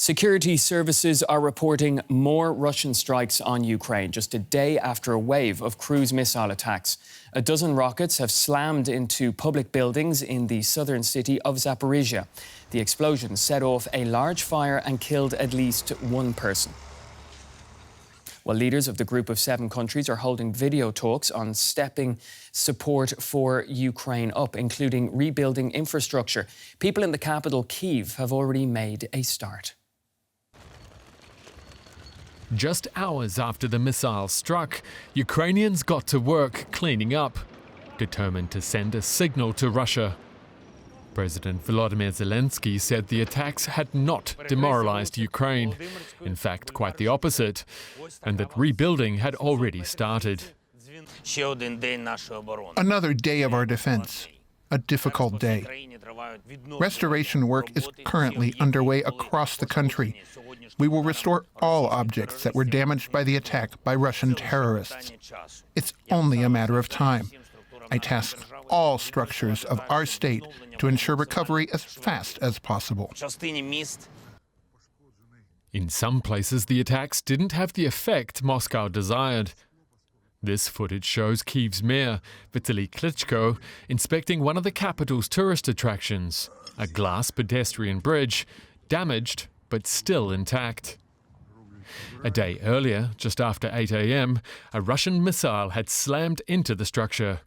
Security services are reporting more Russian strikes on Ukraine just a day after a wave of cruise missile attacks. A dozen rockets have slammed into public buildings in the southern city of Zaporizhzhia. The explosions set off a large fire and killed at least one person. Well, leaders of the group of 7 countries are holding video talks on stepping support for Ukraine up, including rebuilding infrastructure. People in the capital, Kyiv, have already made a start. Just hours after the missile struck, Ukrainians got to work cleaning up, determined to send a signal to Russia. President Volodymyr Zelenskyy said the attacks had not demoralized Ukraine, in fact quite the opposite, and that rebuilding had already started. Another day of our defense, a difficult day. Restoration work is currently underway across the country. We will restore all objects that were damaged by the attack by Russian terrorists. It's only a matter of time. I tasked all structures of our state to ensure recovery as fast as possible. In some places, the attacks didn't have the effect Moscow desired. This footage shows Kyiv's mayor, Vitaly Klitschko, inspecting one of the capital's tourist attractions, a glass pedestrian bridge, damaged but still intact. A day earlier, just after 8 a.m., a Russian missile had slammed into the structure.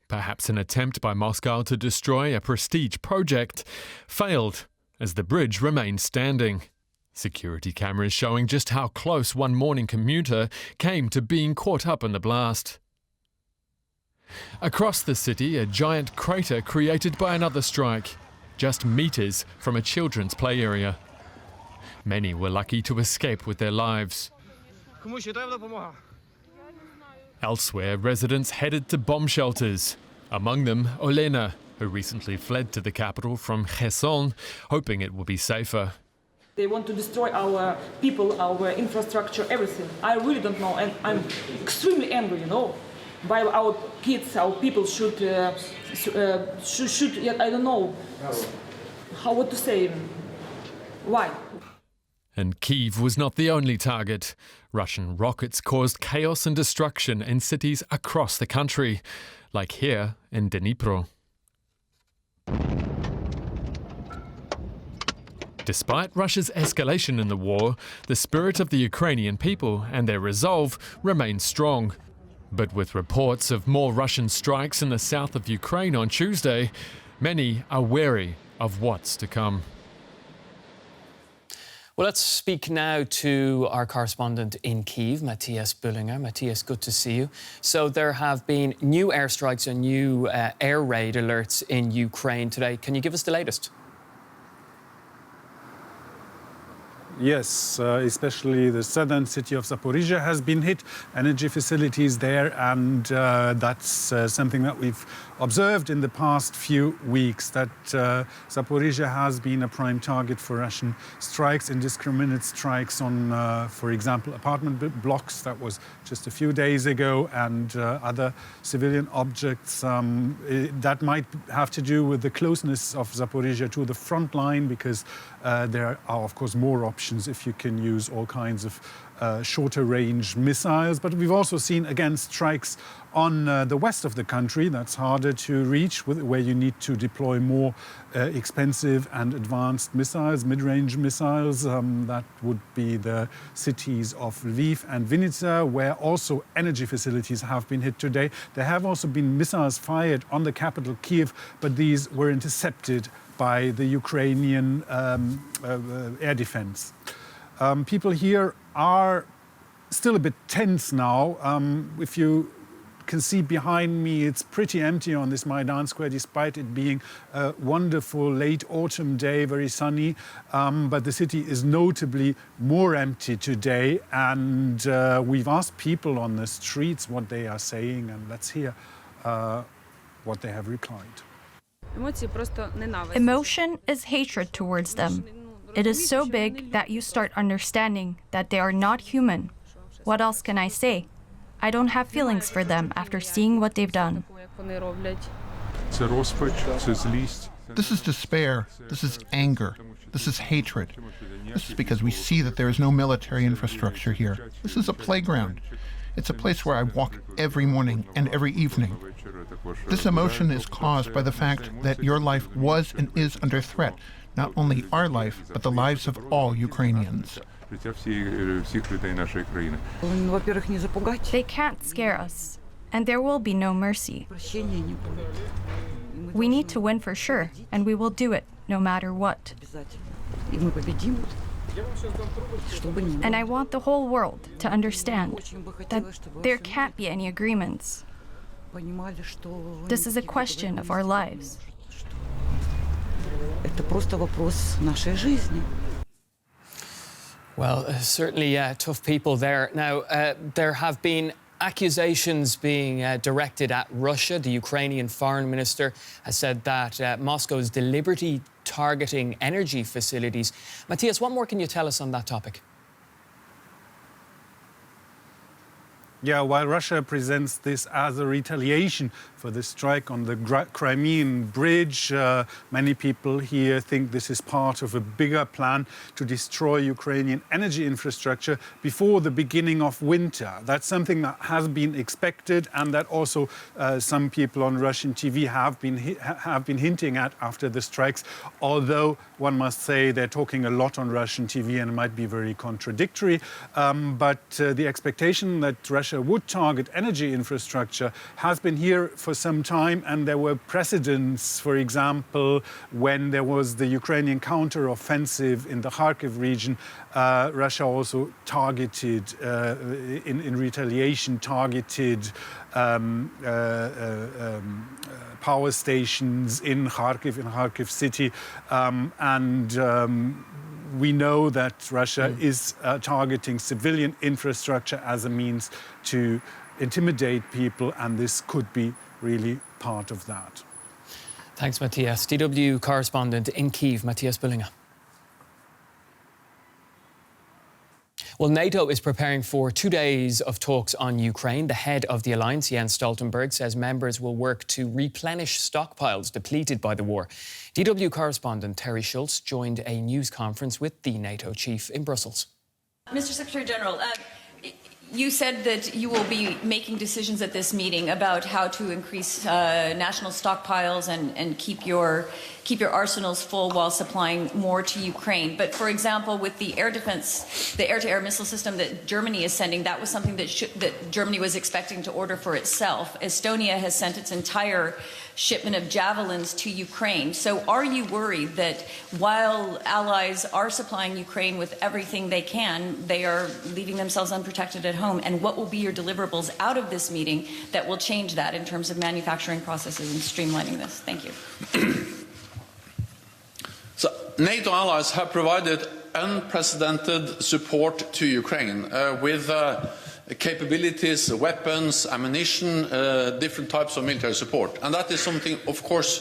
Perhaps an attempt by Moscow to destroy a prestige project failed as the bridge remained standing. Security cameras showing just how close one morning commuter came to being caught up in the blast. Across the city, a giant crater created by another strike, just meters from a children's play area. Many were lucky to escape with their lives. Elsewhere, residents headed to bomb shelters. Among them, Olena, who recently fled to the capital from Kherson, hoping it will be safer. They want to destroy our people, our infrastructure, everything. I really don't know, and I'm extremely angry, While our kids, our people should I don't know what to say. Why? And Kyiv was not the only target. Russian rockets caused chaos and destruction in cities across the country, like here in Dnipro. Despite Russia's escalation in the war, the spirit of the Ukrainian people and their resolve remains strong. But with reports of more Russian strikes in the south of Ukraine on Tuesday, many are wary of what's to come. Well, let's speak now to our correspondent in Kyiv, Matthias Bullinger. Matthias, good to see you. So there have been new airstrikes and new air raid alerts in Ukraine today. Can you give us the latest? Yes, especially the southern city of Zaporizhzhia has been hit, energy facilities there, and that's something that we've observed in the past few weeks, that Zaporizhzhia has been a prime target for Russian strikes, indiscriminate strikes on, for example, apartment blocks. That was just a few days ago, and other civilian objects. That might have to do with the closeness of Zaporizhzhia to the front line, because there are, of course, more options if you can use all kinds of shorter range missiles. But we've also seen, again, strikes on the west of the country. That's harder to reach, where you need to deploy more expensive and advanced missiles, mid-range missiles. That would be the cities of Lviv and Vinnytsia, where also energy facilities have been hit today. There have also been missiles fired on the capital, Kiev, but these were intercepted by the Ukrainian air defense. People here are still a bit tense now. If you can see behind me, it's pretty empty on this Maidan Square, despite it being a wonderful late autumn day, very sunny. But the city is notably more empty today. And we've asked people on the streets what they are saying, and let's hear what they have replied. Emotion is hatred towards them. It is so big that you start understanding that they are not human. What else can I say? I don't have feelings for them after seeing what they've done. This is despair. This is anger. This is hatred. This is because we see that there is no military infrastructure here. This is a playground. It's a place where I walk every morning and every evening. This emotion is caused by the fact that your life was and is under threat. Not only our life, but the lives of all Ukrainians. They can't scare us, and there will be no mercy. We need to win for sure, and we will do it, no matter what. And I want the whole world to understand that there can't be any agreements. This is a question of our lives. Well, certainly tough people there. Now, there have been accusations being directed at Russia. The Ukrainian foreign minister has said that Moscow is deliberately targeting energy facilities. Matthias, what more can you tell us on that topic? Yeah, while Russia presents this as a retaliation for the strike on the Crimean bridge, many people here think this is part of a bigger plan to destroy Ukrainian energy infrastructure before the beginning of winter. That's something that has been expected, and that also some people on Russian TV have been hinting at after the strikes, although one must say they're talking a lot on Russian TV and it might be very contradictory. But the expectation that Russia would target energy infrastructure has been here for some time, and there were precedents, for example, when there was the Ukrainian counter-offensive in the Kharkiv region. Russia also targeted, in retaliation, targeted power stations in Kharkiv city, we know that Russia is targeting civilian infrastructure as a means to intimidate people, and this could be really part of that. Thanks, Matthias. DW correspondent in Kyiv, Matthias Bullinger. Well, NATO is preparing for 2 days of talks on Ukraine. The head of the alliance, Jens Stoltenberg, says members will work to replenish stockpiles depleted by the war. DW correspondent Terry Schultz joined a news conference with the NATO chief in Brussels. Mr. Secretary General, you said that you will be making decisions at this meeting about how to increase national stockpiles and keep your arsenals full while supplying more to Ukraine. But for example, with the air defense, the air-to-air missile system that Germany is sending, that was something that Germany was expecting to order for itself. Estonia has sent its entire shipment of javelins to Ukraine. So are you worried that while allies are supplying Ukraine with everything they can, they are leaving themselves unprotected at home? And what will be your deliverables out of this meeting that will change that in terms of manufacturing processes and streamlining this? Thank you. So, NATO allies have provided unprecedented support to Ukraine with capabilities, weapons, ammunition, different types of military support. And that is something, of course,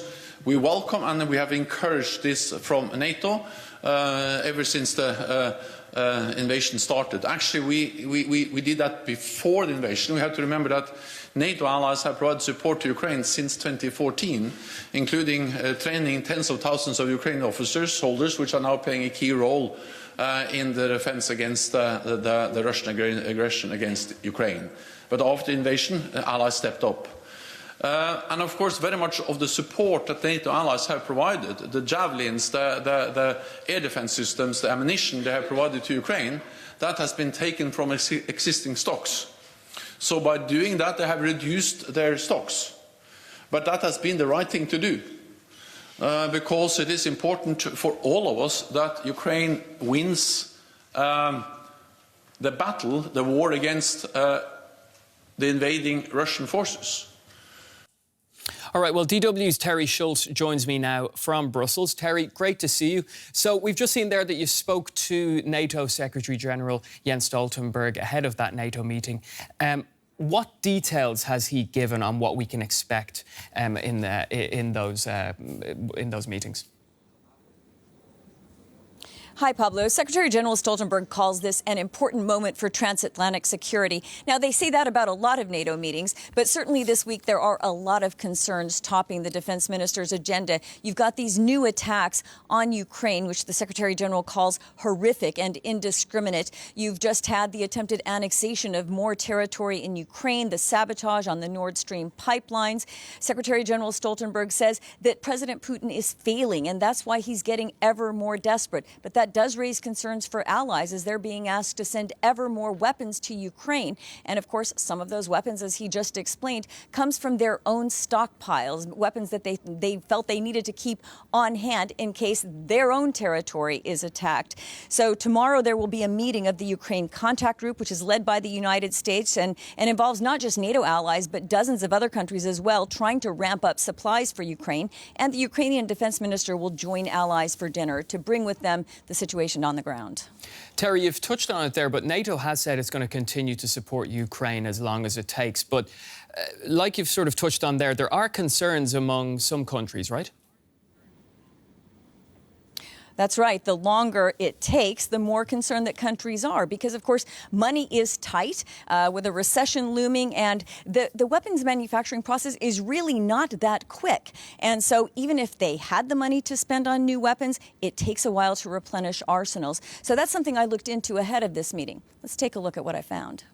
we welcome, and we have encouraged this from NATO ever since the invasion started. Actually, we did that before the invasion. We have to remember that NATO allies have provided support to Ukraine since 2014, including training tens of thousands of Ukrainian officers, soldiers, which are now playing a key role in the defense against the Russian aggression against Ukraine. But after the invasion, allies stepped up. And of course, very much of the support that NATO allies have provided, the javelins, the air defense systems, the ammunition they have provided to Ukraine, that has been taken from existing stocks. So by doing that, they have reduced their stocks. But that has been the right thing to do, because it is important for all of us that Ukraine wins the battle, the war against the invading Russian forces. All right, well, DW's Terry Schultz joins me now from Brussels. Terry, great to see you. So we've just seen there that you spoke to NATO Secretary-General Jens Stoltenberg ahead of that NATO meeting. What details has he given on what we can expect in those meetings? Hi, Pablo. Secretary General Stoltenberg calls this an important moment for transatlantic security. Now, they say that about a lot of NATO meetings, but certainly this week there are a lot of concerns topping the defense minister's agenda. You've got these new attacks on Ukraine, which the Secretary General calls horrific and indiscriminate. You've just had the attempted annexation of more territory in Ukraine, the sabotage on the Nord Stream pipelines. Secretary General Stoltenberg says that President Putin is failing, and that's why he's getting ever more desperate. But that does raise concerns for allies as they're being asked to send ever more weapons to Ukraine. And of course, some of those weapons, as he just explained, comes from their own stockpiles, weapons that they felt they needed to keep on hand in case their own territory is attacked. So tomorrow there will be a meeting of the Ukraine Contact Group, which is led by the United States and involves not just NATO allies, but dozens of other countries as well, trying to ramp up supplies for Ukraine. And the Ukrainian defense minister will join allies for dinner to bring with them the situation on the ground. Terry, you've touched on it there, but NATO has said it's going to continue to support Ukraine as long as it takes. But like you've sort of touched on there, there are concerns among some countries, right? That's right. The longer it takes, the more concerned that countries are, because, of course, money is tight with a recession looming, and the weapons manufacturing process is really not that quick. And so even if they had the money to spend on new weapons, it takes a while to replenish arsenals. So that's something I looked into ahead of this meeting. Let's take a look at what I found.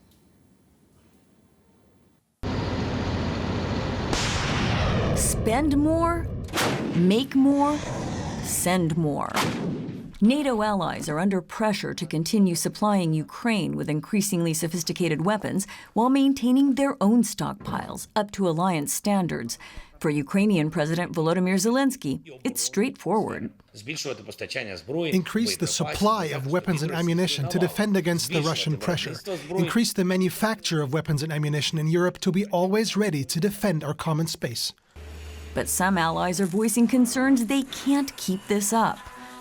Spend more, make more, send more. NATO allies are under pressure to continue supplying Ukraine with increasingly sophisticated weapons while maintaining their own stockpiles up to alliance standards. For Ukrainian President Volodymyr Zelenskyy, it's straightforward. Increase the supply of weapons and ammunition to defend against the Russian pressure. Increase the manufacture of weapons and ammunition in Europe to be always ready to defend our common space. But some allies are voicing concerns they can't keep this up.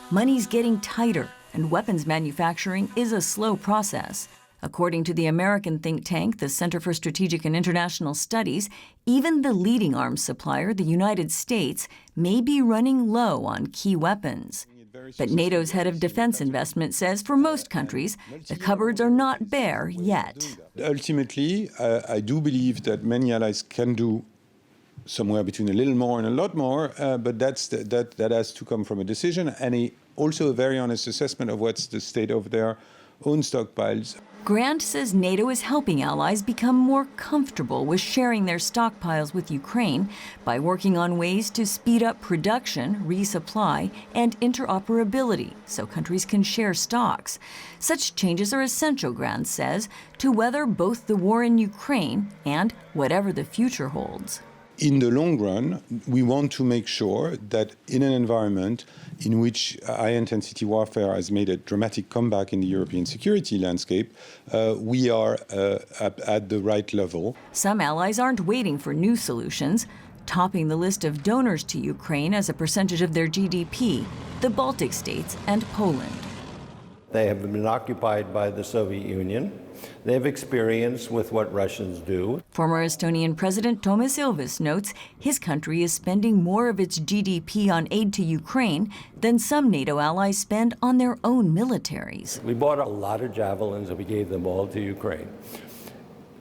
Money's getting tighter, and weapons manufacturing is a slow process. According to the American think tank, the Center for Strategic and International Studies, even the leading arms supplier, the United States, may be running low on key weapons. But NATO's head of defense investment says for most countries, the cupboards are not bare yet. Ultimately, I do believe that many allies can do somewhere between a little more and a lot more, but that has to come from a decision and also a very honest assessment of what's the state of their own stockpiles. Grant says NATO is helping allies become more comfortable with sharing their stockpiles with Ukraine by working on ways to speed up production, resupply, and interoperability so countries can share stocks. Such changes are essential, Grant says, to weather both the war in Ukraine and whatever the future holds. In the long run, we want to make sure that in an environment in which high-intensity warfare has made a dramatic comeback in the European security landscape, we are at the right level. Some allies aren't waiting for new solutions. Topping the list of donors to Ukraine as a percentage of their GDP, the Baltic states and Poland. They have been occupied by the Soviet Union. They have experience with what Russians do. Former Estonian President Toomas Ilves notes his country is spending more of its GDP on aid to Ukraine than some NATO allies spend on their own militaries. We bought a lot of javelins and we gave them all to Ukraine.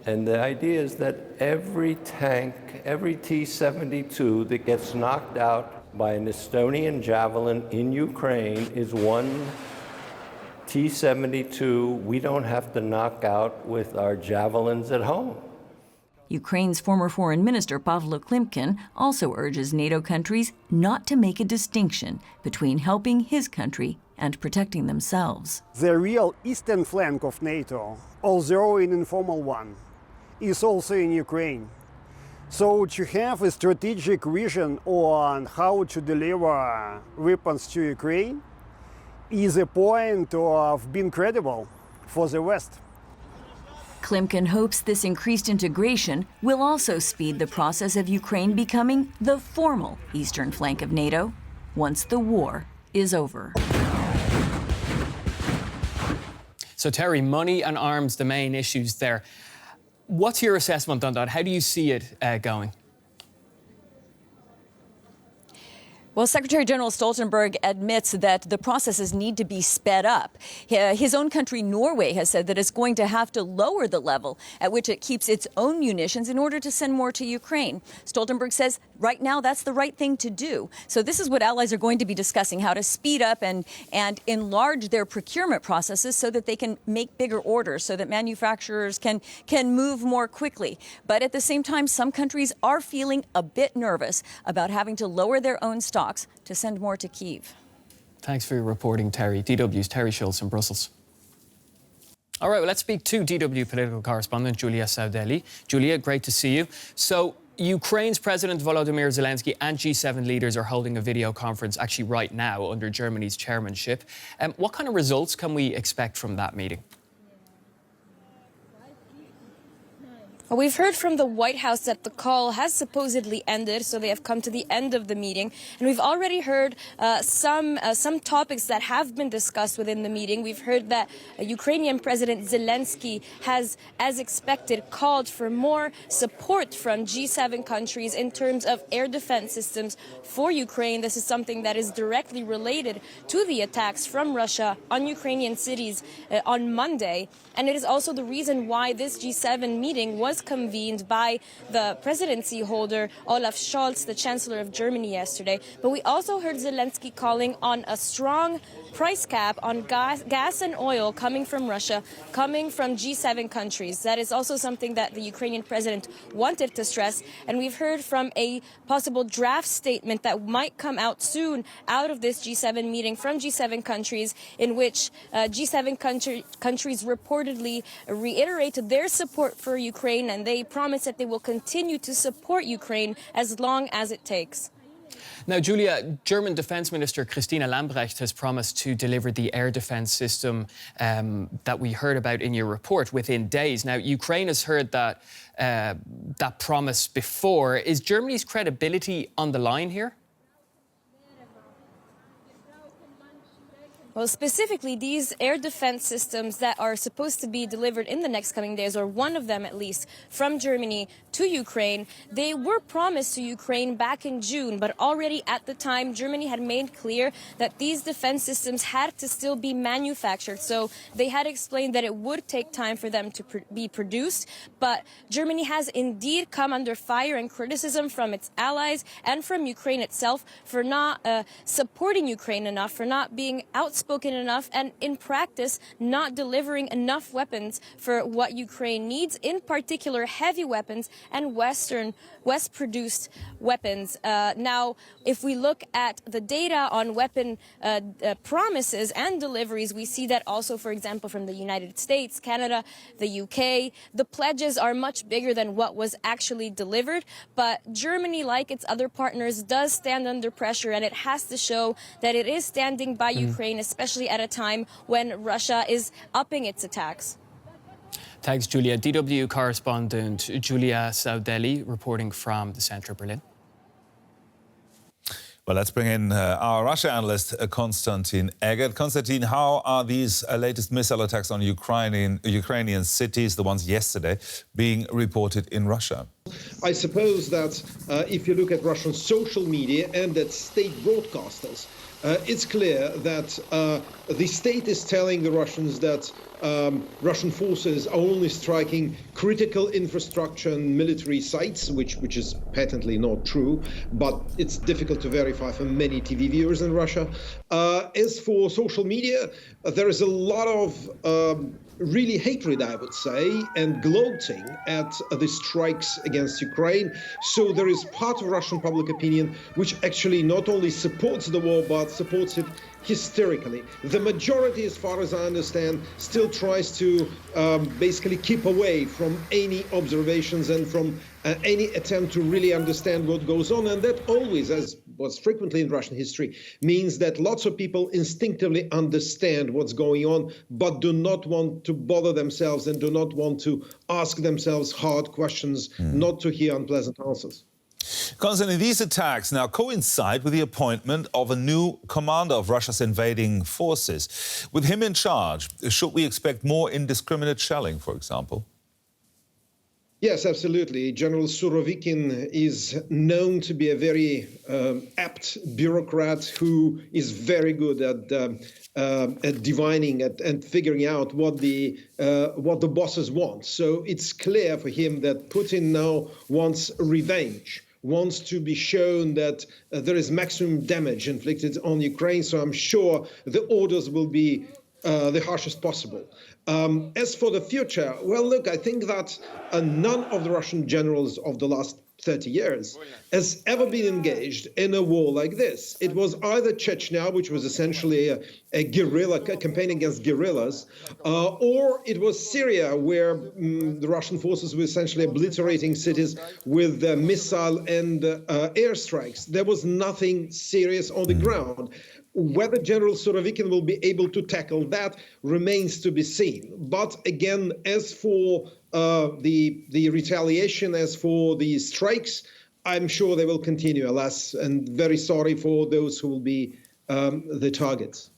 And the idea is that every tank, every T-72 that gets knocked out by an Estonian javelin in Ukraine is one T-72 we don't have to knock out with our javelins at home. Ukraine's former foreign minister Pavlo Klimkin also urges NATO countries not to make a distinction between helping his country and protecting themselves. The real eastern flank of NATO, although an informal one, is also in Ukraine. So to have a strategic vision on how to deliver weapons to Ukraine is a point of being credible for the West. Klimkin hopes this increased integration will also speed the process of Ukraine becoming the formal eastern flank of NATO once the war is over. So, Terry, money and arms, the main issues there. What's your assessment on that? How do you see it going? Well, Secretary General Stoltenberg admits that the processes need to be sped up. His own country, Norway, has said that it's going to have to lower the level at which it keeps its own munitions in order to send more to Ukraine. Stoltenberg says right now that's the right thing to do. So this is what allies are going to be discussing, how to speed up and enlarge their procurement processes so that they can make bigger orders, so that manufacturers can move more quickly. But at the same time, some countries are feeling a bit nervous about having to lower their own stocks to send more to Kyiv. Thanks for your reporting, Terry. DW's Terry Schultz in Brussels. All right, well, let's speak to DW political correspondent Julia Saudeli. Julia, great to see you. So, Ukraine's President Volodymyr Zelenskyy and G7 leaders are holding a video conference actually right now under Germany's chairmanship. What kind of results can we expect from that meeting? Well, we've heard from the White House that the call has supposedly ended, so they have come to the end of the meeting. And we've already heard some topics that have been discussed within the meeting. We've heard that Ukrainian President Zelenskyy has, as expected, called for more support from G7 countries in terms of air defense systems for Ukraine. This is something that is directly related to the attacks from Russia on Ukrainian cities on Monday. And it is also the reason why this G7 meeting was convened by the presidency holder, Olaf Scholz, the Chancellor of Germany, yesterday. But we also heard Zelenskyy calling on a strong price cap on gas and oil coming from Russia, coming from G7 countries. That is also something that the Ukrainian president wanted to stress. And we've heard from a possible draft statement that might come out soon out of this G7 meeting from G7 countries, in which G7 countries reportedly reiterated their support for Ukraine, and they promise that they will continue to support Ukraine as long as it takes. Now, Julia, German Defence Minister Christina Lambrecht has promised to deliver the air defence system that we heard about in your report within days. Now, Ukraine has heard that promise before. Is Germany's credibility on the line here? Well, specifically, these air defense systems that are supposed to be delivered in the next coming days, or one of them at least, from Germany to Ukraine, they were promised to Ukraine back in June. But already at the time, Germany had made clear that these defense systems had to still be manufactured. So they had explained that it would take time for them to be produced. But Germany has indeed come under fire and criticism from its allies and from Ukraine itself for not supporting Ukraine enough, for not being outspoken enough, and in practice not delivering enough weapons for what Ukraine needs, in particular heavy weapons and West-produced weapons. Now, if we look at the data on weapon promises and deliveries, we see that also, for example, from the United States, Canada, the UK, the pledges are much bigger than what was actually delivered. But Germany, like its other partners, does stand under pressure, and it has to show that it is standing by Ukraine, especially at a time when Russia is upping its attacks. Thanks, Julia. DW correspondent Julia Saudeli reporting from the centre of Berlin. Well, let's bring in our Russia analyst, Konstantin Eggert. Konstantin, how are these latest missile attacks on Ukrainian cities, the ones yesterday, being reported in Russia? I suppose that if you look at Russian social media and at state broadcasters, it's clear that the state is telling the Russians that Russian forces are only striking critical infrastructure and military sites, which is patently not true, but it's difficult to verify for many TV viewers in Russia. As for social media, there is a lot of really hatred, I would say, and gloating at the strikes against Ukraine. So there is part of Russian public opinion which actually not only supports the war, but supports it hysterically. The majority, as far as I understand, still tries to basically keep away from any observations and from any attempt to really understand what goes on. And that always, as was frequently in Russian history, means that lots of people instinctively understand what's going on, but do not want to bother themselves and do not want to ask themselves hard questions, not to hear unpleasant answers. Konstantin, these attacks now coincide with the appointment of a new commander of Russia's invading forces. With him in charge, should we expect more indiscriminate shelling, for example? Yes, absolutely. General Surovikin is known to be a very apt bureaucrat who is very good at divining and figuring out what the bosses want. So it's clear for him that Putin now wants revenge, wants to be shown that there is maximum damage inflicted on Ukraine. So I'm sure the orders will be the harshest possible. As for the future, well, look, I think that none of the Russian generals of the last 30 years has ever been engaged in a war like this. It was either Chechnya, which was essentially a guerrilla campaign against guerrillas, or it was Syria, where the Russian forces were essentially obliterating cities with missile and airstrikes. There was nothing serious on the ground. Whether General Surovikin will be able to tackle that remains to be seen. But again, as for the retaliation, as for the strikes, I'm sure they will continue, alas, and very sorry for those who will be the targets.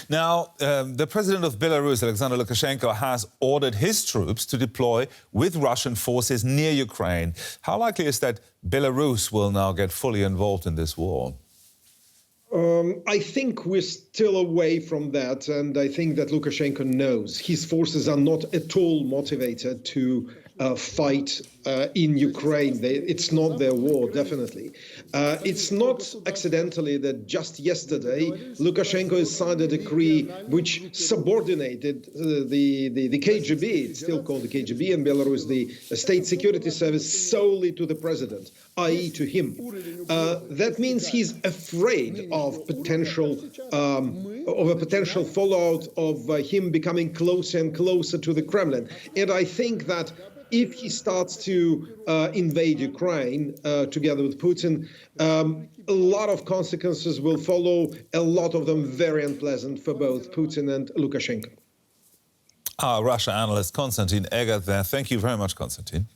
Now, the president of Belarus, Alexander Lukashenko, has ordered his troops to deploy with Russian forces near Ukraine. How likely is that Belarus will now get fully involved in this war? I think we're still away from that, and I think that Lukashenko knows his forces are not at all motivated to fight in Ukraine. It's not their war, definitely. It's not accidentally that just yesterday Lukashenko has signed a decree which subordinated the KGB, it's still called the KGB in Belarus, the State Security Service, solely to the president, i.e. to him. That means he's afraid of a potential fallout of him becoming closer and closer to the Kremlin. And I think that if he starts to invade Ukraine together with Putin, a lot of consequences will follow, a lot of them very unpleasant for both Putin and Lukashenko. Our Russia analyst Konstantin Egert there. Thank you very much, Konstantin.